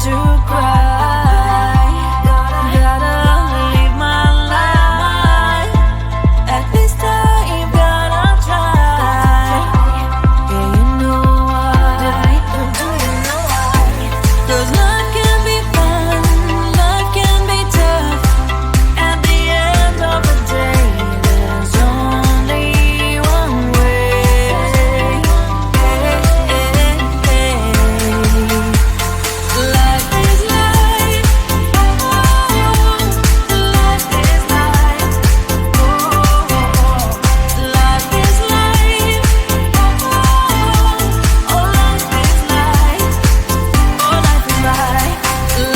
to cry. Gotta live my life. At this time, gotta try. Yeah, you know why. Do you know why? 'Cause life can be fun, life can be tough. At the end of the day, there's only one way. Life is life. Oh, life is life. Oh, life is life. Oh, life is life. Oh, life is life.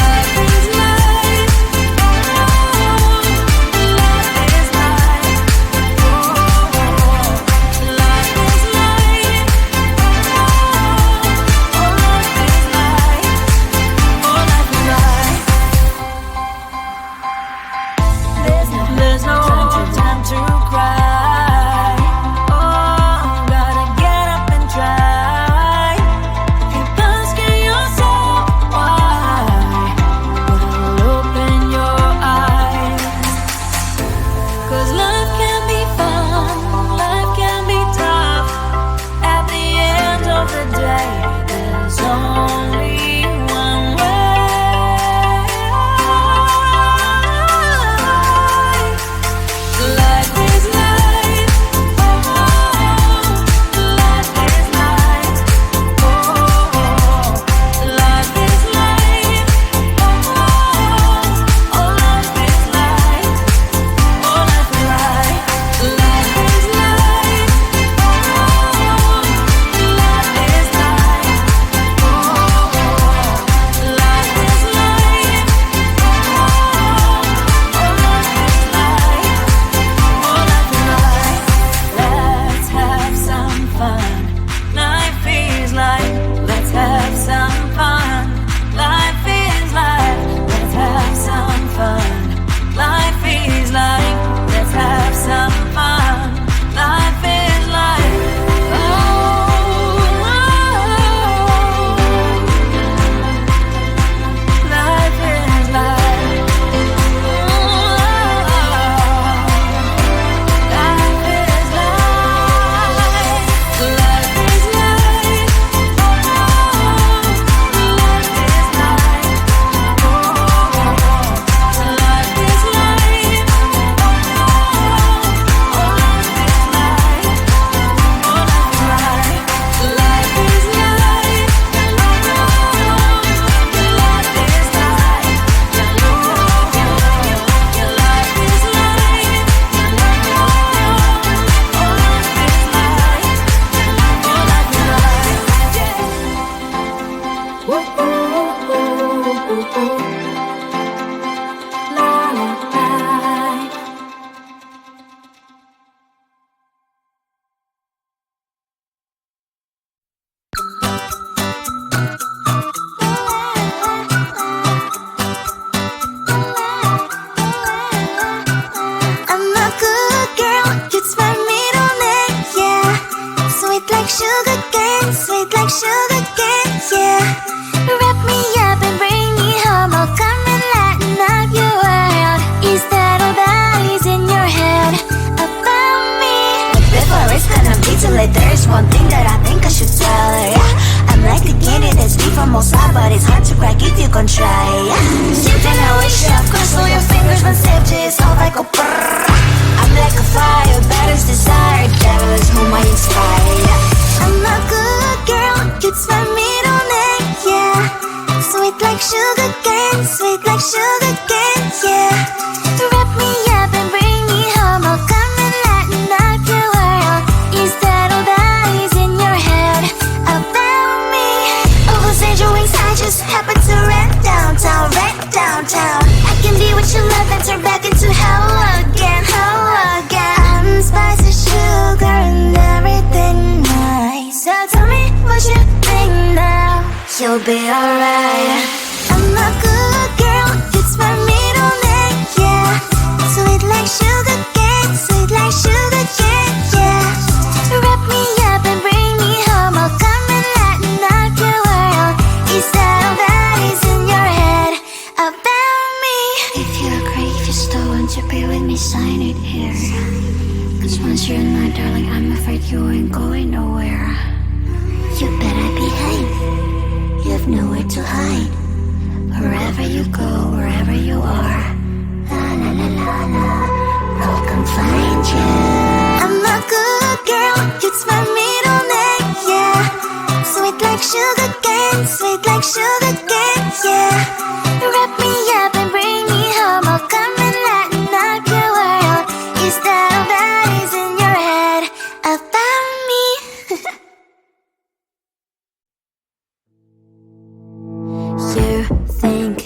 Life is life. Life is life. Oh, life is life. Oh, life is life. Oh, life is life. There's no time to cry. Oh, gotta get up and try. Keep asking yourself why. But open your eyes. 'Cause life can be fun, life can be tough. At the end of the day, there's only one way. Life is life. Oh, life is life. Oh, life is life. Oh, life is life. Oh, life is life. Life is life. Life is life. Oh, life is life. Oh, life is life. Oh, life is life. Let's have some fun. Life is life. Let's have some fun. Life is life. Let's have some fun. Life is life. Let's have some fun. Life is life. Oh, life is life. Life is life. Life is life. Life is life. Life is life. I'm a good girl, it's my middle name, yeah. Sweet like sugar cane, sweet like sugar cane, yeah. Wrap me up and bring me home, I'll come and lighten up your world. Is that all that is in your head about me? But before it's gonna be too late, there's one thing that I think I should tell her, yeah. I'm like the candy that's deep from outside, but it's hard to crack if you can try, yeah. Something I wish I've crossed all your fingers when safety is off, I go brrrr. I'm like a fire, baddest desire, devil is whom I inspire, yeah. I'm a good girl, it's my middle name, yeah. Sweet like sugar cane, sweet like sugar cane, yeah. Wrap me up and bring me home, I'll come and lighten up your world. Is that all that is in your head about me? Oversend your wings, I just happen to rent downtown, rent downtown. I can be what you love and turn back into hell again, hell again. I'm spicy sugar and everything nice. So tell me what you think now. You'll be alright. I'm a good girl, it's my middle name, yeah. Sweet like sugar cane, sweet like sugar cane, yeah. Wrap me up and bring me home, I'll come and lighten up your world. Is that all that is in your darling, I'm afraid you ain't going nowhere. You better behave. You've nowhere to hide. Wherever you go, wherever you are, la la la la la, I'll come find you. I'm a good girl, it's my middle name, yeah. Sweet like sugar cane, sweet like sugar cane, yeah. Wrap me up and bring me home, I'll come and lighten up your world. Is that all that is in your head about me? You think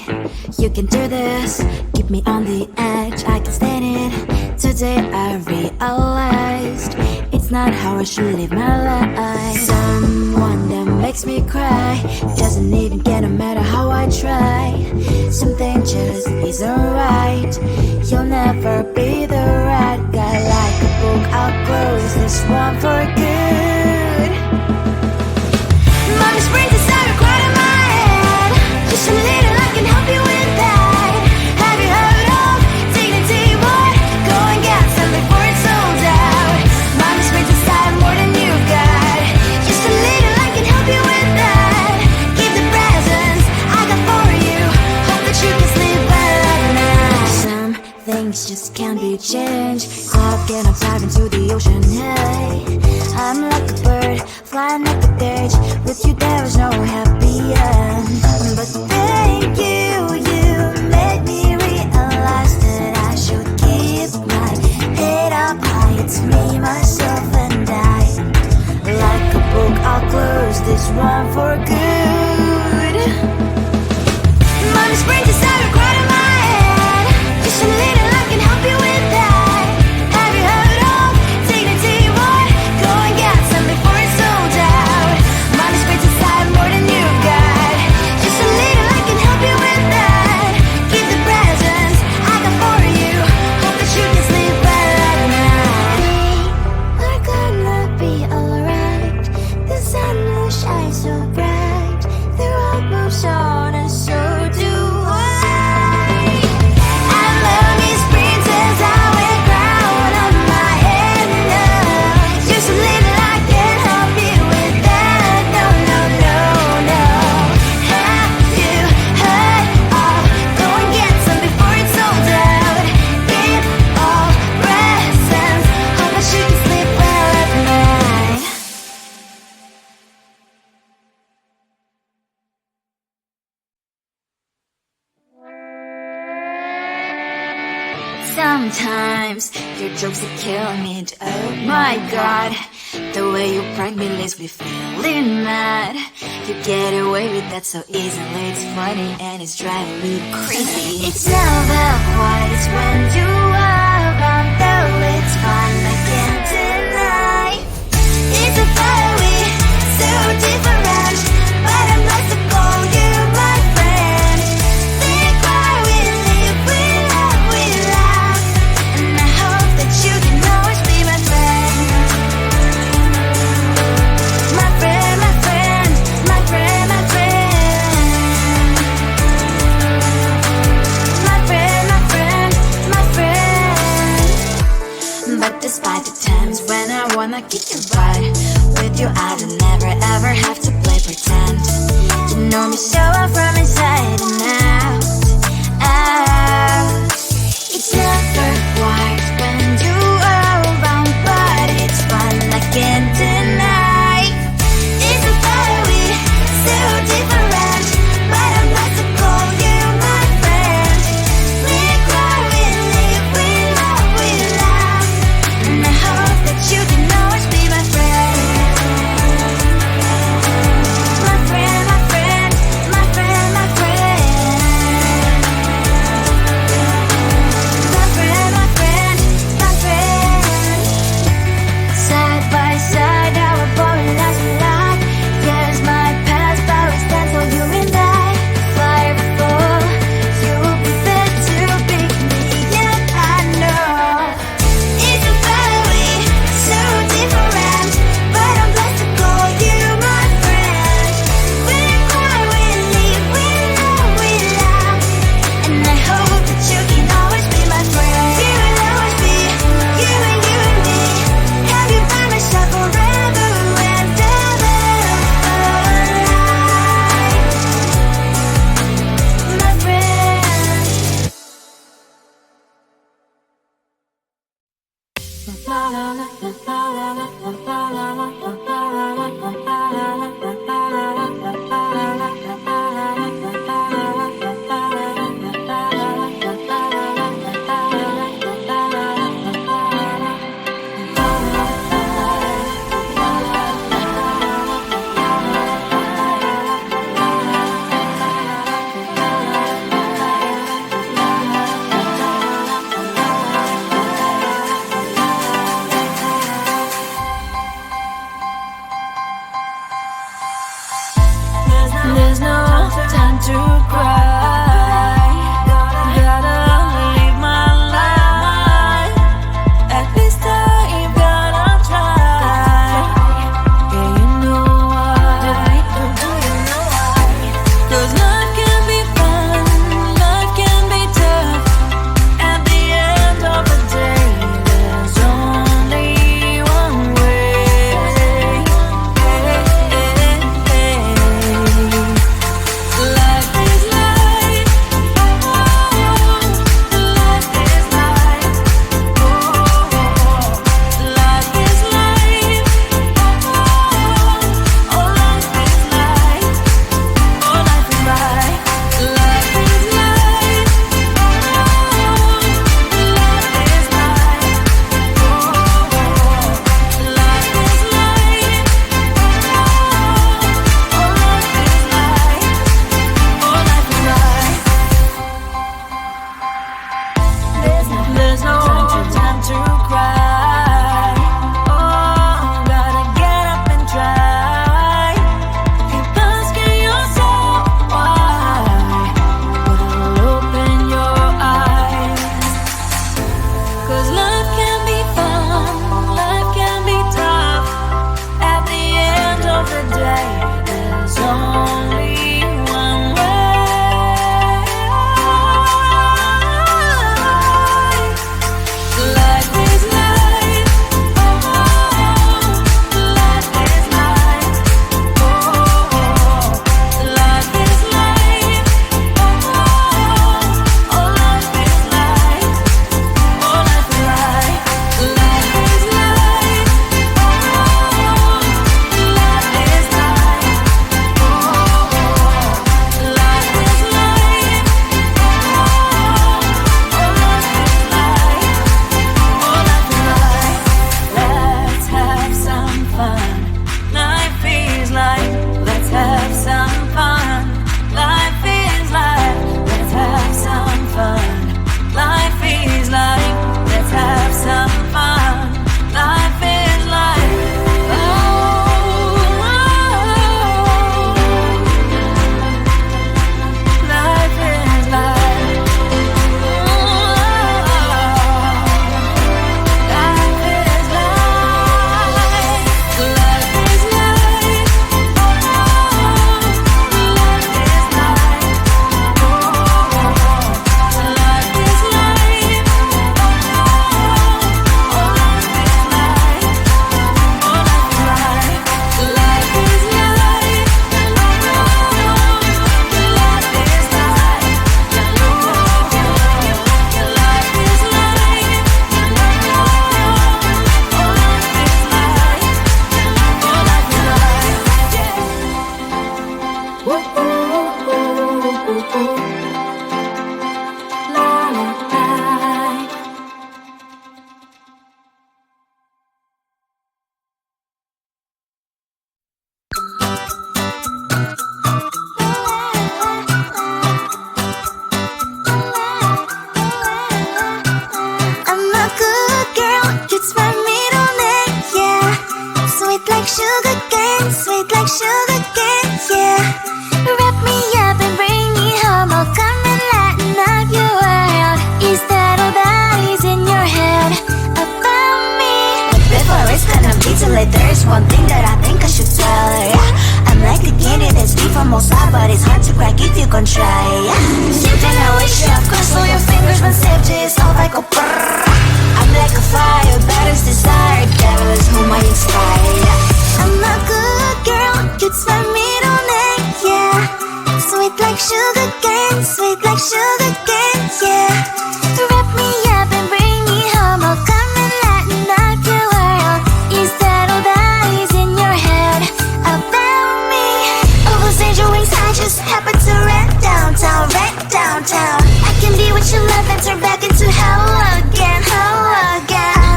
you can do this, keep me on the edge, I can stand it. Today I realized it's not how I should live my life. Someone that makes me cry doesn't even get no matter how I try. Something just isn't right. You'll never be the right guy. Like a book, I'll close this one for good. Mommy springs inside a quite in my head. Just a little, I can help you with that. Have you heard of dignity, boy? Go and get some before it's sold out. Mommy springs inside more than you've got. Just a little, I can help you with that. Keep the presents I got for you. Hope that you can sleep well at night. Some things just can't be changed. How can I dive into the ocean? Hey, I'm like a bird, flying like a cage. With you there is no happy end. But thank you, you made me realize that I should keep my head up high. It's me, myself and I. Like a book, I'll close this one for good. Mommy springs inside a quite in my head. Just a little, I can help you with that. Have you heard of dignity, boy? Go and get some before it's sold out. Mommy springs inside more than you've got. Just a little, I can help you with that. Keep the presents I got for you. Hope that you can sleep well at night. We're gonna be alright. The sun will shine so bright. The road moves on and so do I. I love these princess, I wear crown on my head now. Just a little, I can help you with that. No, no, no, no. Have you heard of? Go and get some before it's sold out. Keep all presents. Hope that you can sleep well at night. Sometimes your jokes they kill me. Oh my god, the way you prank me leaves me feeling mad. You get away with that so easily. It's funny and it's driving me crazy. It's never quite as when you are around, though it's fun, I can't deny. It's a very so different, but I must call you my friend. Think why we live, we love, we laugh, and I hope that you can always be my friend. My friend, my friend, my friend, my friend. My friend, my friend, my friend. But despite the times when I wanna kick your butt, with you I don't never ever have to play pretend. You know me so well from inside and out, out. It's never quite when you are around, but it's fun, I can't deny. It's a very so different, but I must call you my friend. We cry, we live, we love, we laugh, and I hope that you can always be my friend. My friend, my friend, my to cry. Gotta live my life. At this time, gotta try. Yeah, you know why. Do you know why? 'Cause life can be fun, life can be tough. At the end of the day, there's only one way. Life is life. Oh, life is life. Oh, life is life. Oh, life is life. Oh, life is life. Life is life. Life is life. Oh, life is life. Oh, life is life. Oh, life is life. There's no time to cry. Oh, gotta get up and try. Keep asking yourself why. But I'll open your eyes. 'Cause life can be fun, life can be tough. At the end of the day, there's only one way. Life is life. Oh, life is life. Oh, life is life. Oh, life is life. Oh, life is life. Life is life. Life is life. Life is life. Let's have some fun. Life is life. Let's have some fun. Life is life. Let's have some fun. Life is life. Let's have some fun. Life is life. Oh, life is life. Life is life. Life is life. Life is life. Life is life. I'm a good girl, it's my middle name, yeah. Sweet like sugar cane, yeah. Wrap me up and bring me home, I'll come and lighten up your world. Is that all that is in your head about me? But before it's gonna be too late, there's one thing that I think I should tell her, yeah. I'm like the candy that's deep from outside, but it's hard to crack if you can try, yeah. Then I wish you cross all your fingers when safety is off, I go brrrr. I'm like a fire, battles desire, devil is whom I inspire, yeah. I'm a good girl, it's my middle name, yeah. Sweet like sugar cane, yeah. Wrap me up and bring me home, I'll come and lighten up your world. Is that all that is in your head about me? Overstand your wings, I just happen to rent downtown. I can be what you love and turn back into hell again.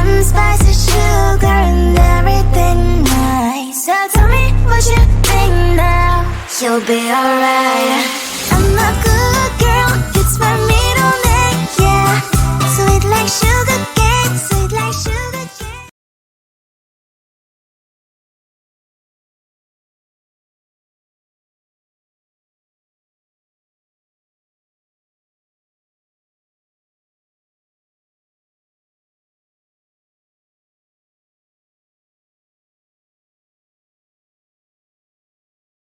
I'm spice and sugar and everything nice. So tell me what you think now. You'll be alright. I'm a good girl, it's my middle name, yeah. Sweet like sugar cane.